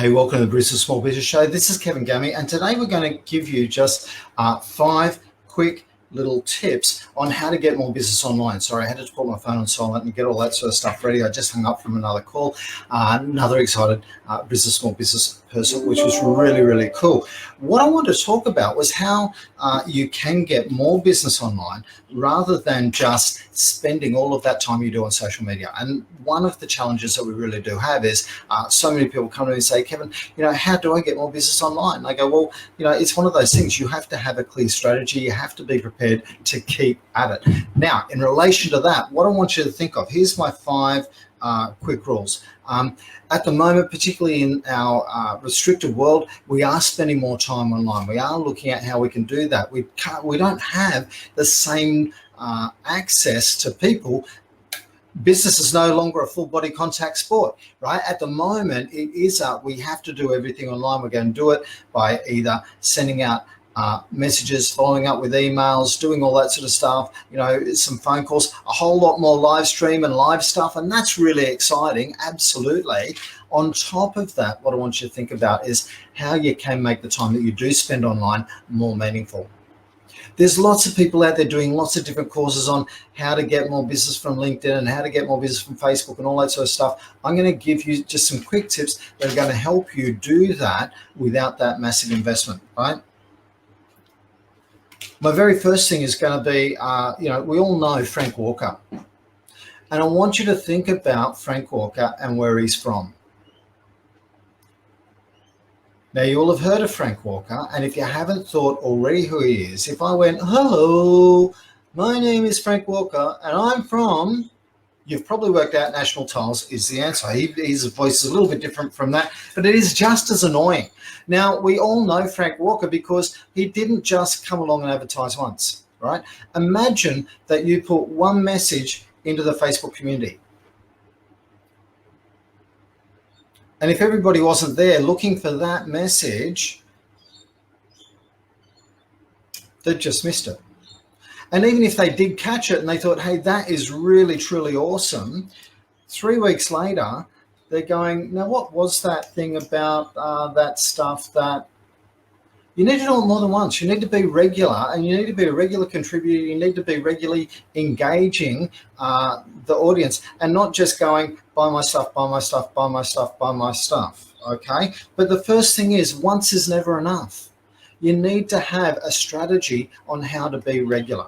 Hey, welcome to the Bristol Small Business Show. This is Kevin Gammy, and today we're going to give you just 5 quick little tips on how to get more business online. Sorry, I had to put my phone on silent and get all that sort of stuff ready. I just hung up from another call, another excited small business person, which was really, really cool. What I wanted to talk about was how you can get more business online rather than just spending all of that time you do on social media. And one of the challenges that we really do have is so many people come to me and say, Kevin, how do I get more business online? And I go, well, it's one of those things. You have to have a clear strategy. You have to be prepared to keep at it. Now, in relation to that, what I want you to think of, here's my 5 quick rules. At the moment, particularly in our restricted world, we are spending more time online. We are looking at how we can do that. We don't have the same access to people. Business is no longer a full body contact sport, right? At the moment, it is we have to do everything online. We're going to do it by either sending out messages, following up with emails, doing all that sort of stuff, some phone calls, a whole lot more live stream and live stuff. And that's really exciting. Absolutely. On top of that, what I want you to think about is how you can make the time that you do spend online more meaningful. There's lots of people out there doing lots of different courses on how to get more business from LinkedIn and how to get more business from Facebook and all that sort of stuff. I'm going to give you just some quick tips that are going to help you do that without that massive investment, right? My very first thing is going to be, we all know Frank Walker. And I want you to think about Frank Walker and where he's from. Now, you all have heard of Frank Walker, and if you haven't thought already who he is, if I went, hello, my name is Frank Walker, and I'm from, you've probably worked out National Tiles is the answer. His voice is a little bit different from that, but it is just as annoying. Now, we all know Frank Walker because he didn't just come along and advertise once, right? Imagine that you put one message into the Facebook community. And if everybody wasn't there looking for that message, they'd just missed it. And even if they did catch it and they thought, hey, that is really, truly awesome, 3 weeks later, they're going, now what was that thing about that stuff that you need to do it more than once. You need to be regular, and you need to be a regular contributor. You need to be regularly engaging the audience and not just going, buy my stuff, buy my stuff, buy my stuff, buy my stuff, okay? But the first thing is, once is never enough. You need to have a strategy on how to be regular.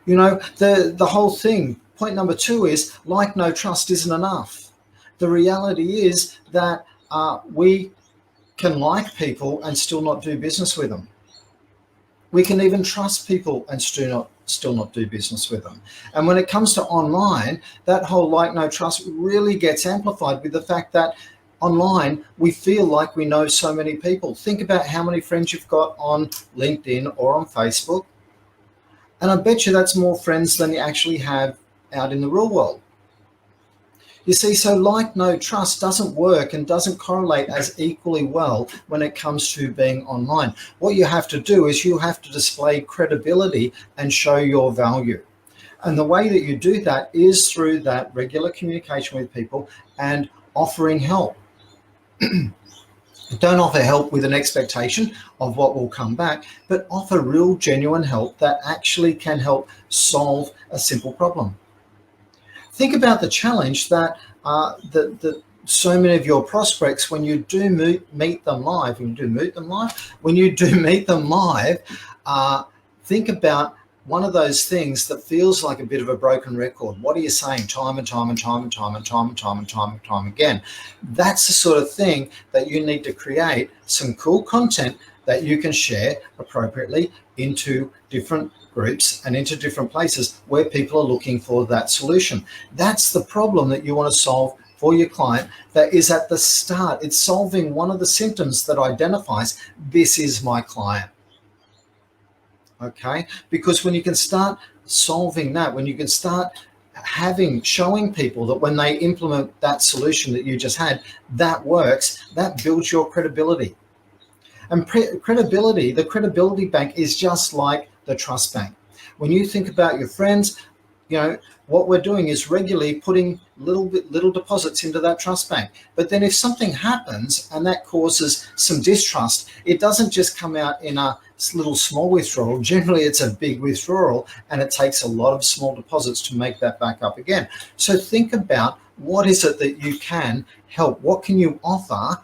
The whole thing, point number 2 is, like, no, trust isn't enough. The reality is that we can like people and still not do business with them. We can even trust people and still not do business with them. And when it comes to online, that whole like, no, trust really gets amplified with the fact that online, we feel like we know so many people. Think about how many friends you've got on LinkedIn or on Facebook. And I bet you that's more friends than you actually have out in the real world. You see, so like, no, trust doesn't work and doesn't correlate as equally well when it comes to being online. What you have to do is you have to display credibility and show your value. And the way that you do that is through that regular communication with people and offering help. Don't offer help with an expectation of what will come back, but offer real, genuine help that actually can help solve a simple problem. Think about the challenge that so many of your prospects, when you do meet them live, think about one of those things that feels like a bit of a broken record. What are you saying time and time and time and time and time and time and time and time again? That's the sort of thing that you need to create some cool content that you can share appropriately into different groups and into different places where people are looking for that solution. That's the problem that you want to solve for your client. That is at the start. It's solving one of the symptoms that identifies this is my client. Okay, because when you can start solving that, when you can start showing people that when they implement that solution that you just had, that works, that builds your credibility. And the credibility bank is just like the trust bank. When you think about your friends, what we're doing is regularly putting little deposits into that trust bank. But then if something happens and that causes some distrust, it doesn't just come out in a little small withdrawal. Generally, it's a big withdrawal, and it takes a lot of small deposits to make that back up again. So think about, what is it that you can help? What can you offer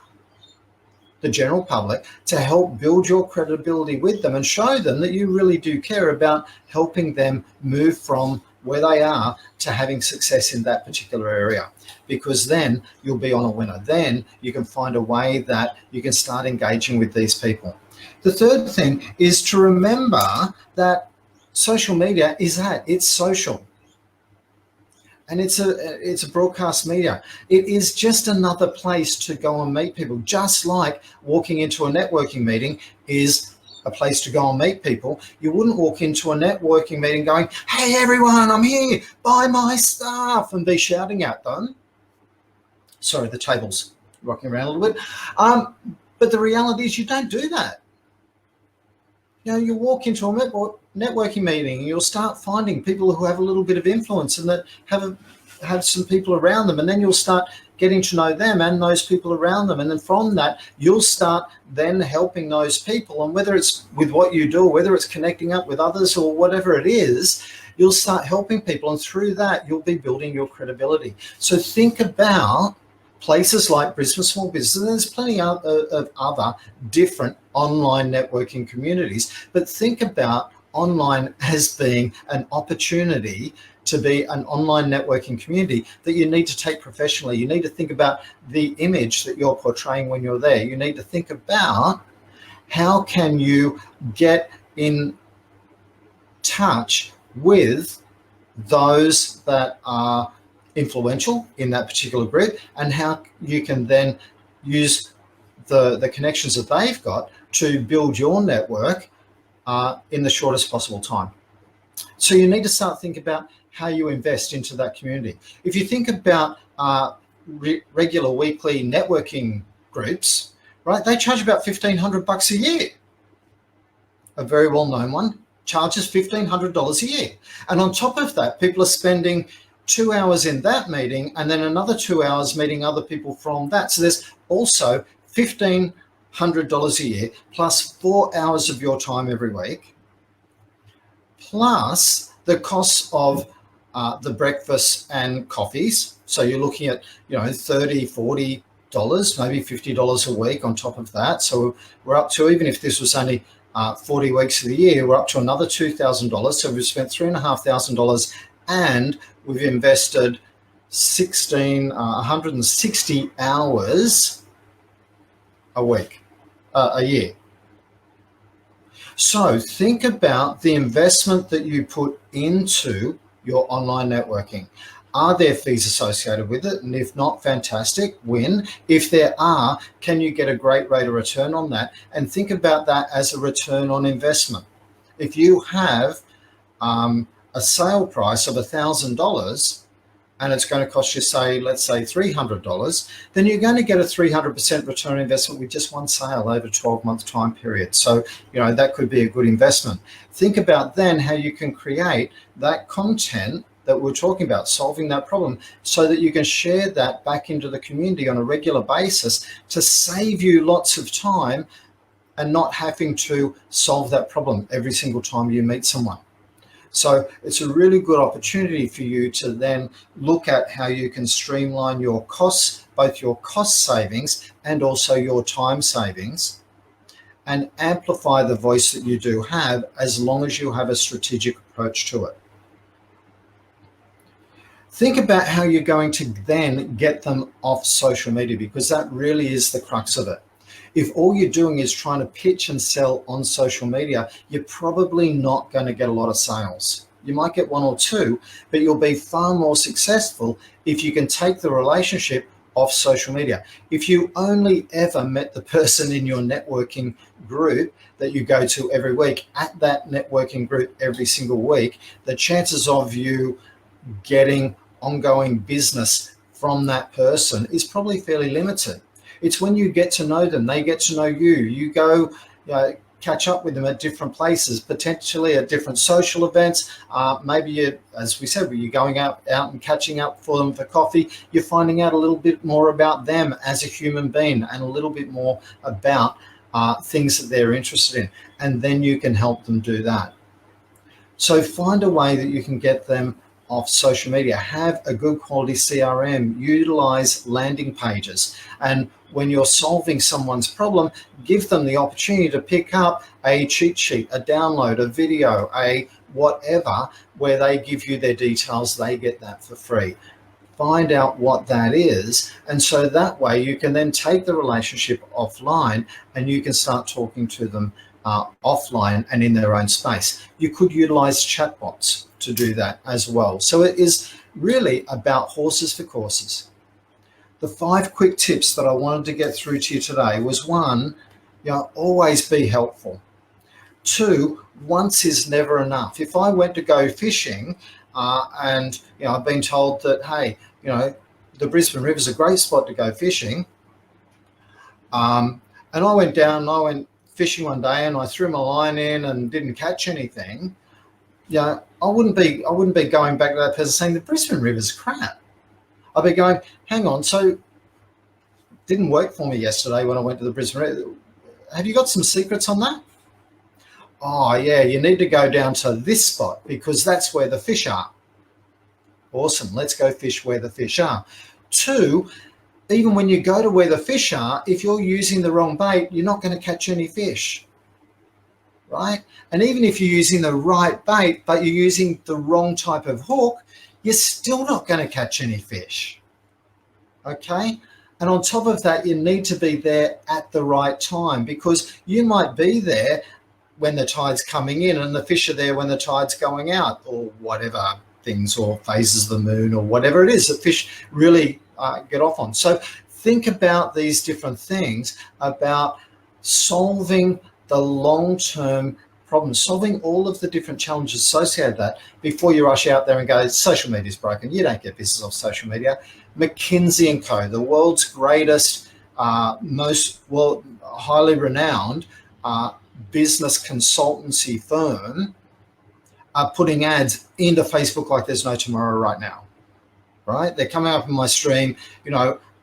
the general public to help build your credibility with them and show them that you really do care about helping them move from where they are to having success in that particular area? Because then you'll be on a winner. Then you can find a way that you can start engaging with these people. The third thing is to remember that social media it's social. And it's a broadcast media. It is just another place to go and meet people, just like walking into a networking meeting is a place to go and meet people. You wouldn't walk into a networking meeting going, "Hey everyone, I'm here, buy my stuff," and be shouting at them. Sorry, the table's rocking around a little bit. But the reality is you don't do that. You walk into a networking meeting and you'll start finding people who have a little bit of influence and that have some people around them, and then you'll start getting to know them and those people around them. And then from that, you'll start then helping those people. And whether it's with what you do, or whether it's connecting up with others or whatever it is, you'll start helping people. And through that, you'll be building your credibility. So think about places like Brisbane Small Business, and there's plenty of other different online networking communities. But think about online as being an opportunity to be an online networking community that you need to take professionally. You need to think about the image that you're portraying when you're there. You need to think about how can you get in touch with those that are influential in that particular group, and how you can then use the connections that they've got to build your network in the shortest possible time. So you need to start thinking about how you invest into that community. If you think about regular weekly networking groups, right, they charge about $1,500 a year. A very well-known one charges $1,500 a year. And on top of that, people are spending 2 hours in that meeting and then another 2 hours meeting other people from that. So there's also $1,500 a year plus 4 hours of your time every week, plus the costs of the breakfast and coffees. So you're looking at, $30, $40, maybe $50 a week on top of that. So we're up to, even if this was only 40 weeks of the year, we're up to another $2,000. So we've spent $3,500 and we've invested 160 hours a year. So think about the investment that you put into your online networking. Are there fees associated with it? And if not, fantastic, win. If there are, can you get a great rate of return on that? And think about that as a return on investment. If you have a sale price of $1,000 and it's going to cost you, let's say $300, then you're going to get a 300% return on investment with just one sale over a 12-month time period. So, that could be a good investment. Think about then how you can create that content that we're talking about, solving that problem, so that you can share that back into the community on a regular basis to save you lots of time and not having to solve that problem every single time you meet someone. So it's a really good opportunity for you to then look at how you can streamline your costs, both your cost savings and also your time savings, and amplify the voice that you do have, as long as you have a strategic approach to it. Think about how you're going to then get them off social media, because that really is the crux of it. If all you're doing is trying to pitch and sell on social media, you're probably not going to get a lot of sales. You might get one or two, but you'll be far more successful if you can take the relationship off social media. If you only ever met the person in your networking group that you go to every week, at that networking group every single week, the chances of you getting ongoing business from that person is probably fairly limited. It's when you get to know them, they get to know you. You go catch up with them at different places, potentially at different social events. Maybe you, as we said, you're going out and catching up for them for coffee. You're finding out a little bit more about them as a human being and a little bit more about things that they're interested in. And then you can help them do that. So find a way that you can get them off social media. Have a good quality CRM, utilize landing pages. And when you're solving someone's problem, give them the opportunity to pick up a cheat sheet, a download, a video, a whatever, where they give you their details, they get that for free. Find out what that is. And so that way you can then take the relationship offline and you can start talking to them offline and in their own space. You could utilize chatbots to do that as well. So it is really about horses for courses. The 5 quick tips that I wanted to get through to you today was 1, always be helpful. 2, once is never enough. If I went to go fishing and I've been told that, hey, the Brisbane River is a great spot to go fishing, and I went down and I went fishing one day and I threw my line in and didn't catch anything, I wouldn't be going back to that person saying the Brisbane River's crap. I'd be going, hang on, so it didn't work for me yesterday when I went to the Brisbane River. Have you got some secrets on that? Oh yeah, you need to go down to this spot because that's where the fish are. Awesome, let's go fish where the fish are. 2, even when you go to where the fish are, if you're using the wrong bait, you're not going to catch any fish, right? And even if you're using the right bait, but you're using the wrong type of hook, you're still not going to catch any fish, okay? And on top of that, you need to be there at the right time because you might be there when the tide's coming in and the fish are there when the tide's going out or whatever things, or phases of the moon or whatever it is that fish really get off on. So think about these different things, about solving the long-term problems, solving all of the different challenges associated with that before you rush out there and go, social media is broken. You don't get business off social media. McKinsey & Co., the world's greatest, most highly renowned business consultancy firm, are putting ads into Facebook like there's no tomorrow right now. Right? They're coming up in my stream,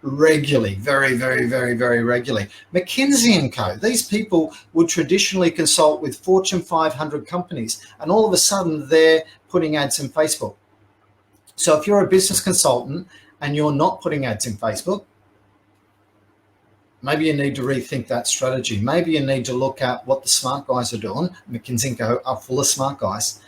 regularly, very, very, very, very regularly. McKinsey & Co., these people would traditionally consult with Fortune 500 companies, and all of a sudden they're putting ads in Facebook. So if you're a business consultant and you're not putting ads in Facebook, maybe you need to rethink that strategy. Maybe you need to look at what the smart guys are doing. McKinsey & Co. are full of smart guys.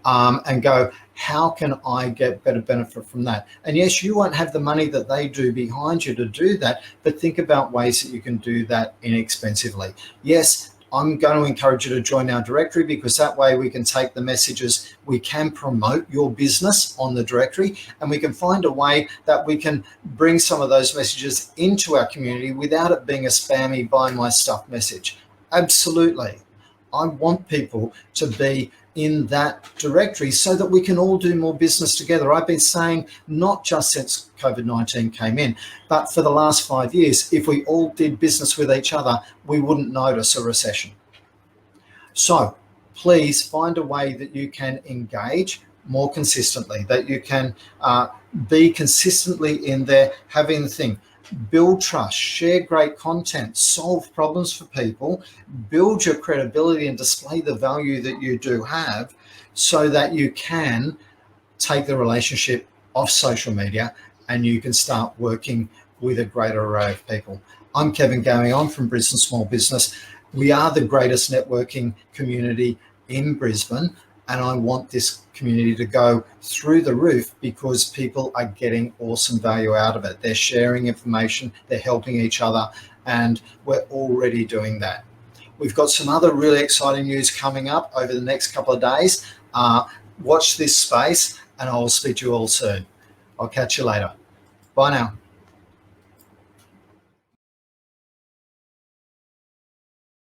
And go, how can I get better benefit from that? And yes, you won't have the money that they do behind you to do that, but think about ways that you can do that inexpensively. Yes, I'm going to encourage you to join our directory because that way we can take the messages, we can promote your business on the directory, and we can find a way that we can bring some of those messages into our community without it being a spammy buy my stuff message. Absolutely. I want people to be in that directory so that we can all do more business together. I've been saying, not just since COVID-19 came in, but for the last 5 years, if we all did business with each other, we wouldn't notice a recession. So please find a way that you can engage more consistently, that you can be consistently in there, having the thing. Build trust, share great content, solve problems for people, build your credibility and display the value that you do have so that you can take the relationship off social media and you can start working with a greater array of people. I'm Kevin Gaming. I'm from Brisbane Small Business. We are the greatest networking community in Brisbane, and I want this community to go through the roof because people are getting awesome value out of it. They're sharing information, they're helping each other, and we're already doing that. We've got some other really exciting news coming up over the next couple of days. Watch this space, and I'll speak to you all soon. I'll catch you later. Bye now.